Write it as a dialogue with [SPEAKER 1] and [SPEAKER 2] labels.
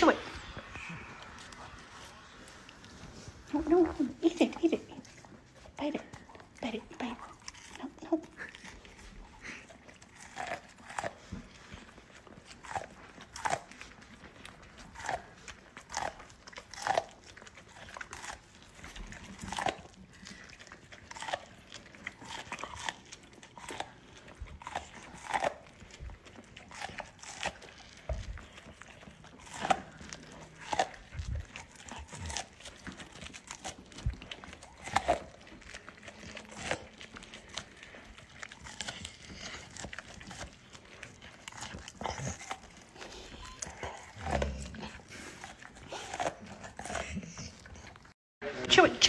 [SPEAKER 1] chew it. No, no, no. Eat it, eat it. Bite it. Bite it, bite it. No, no. Chew it, chew it.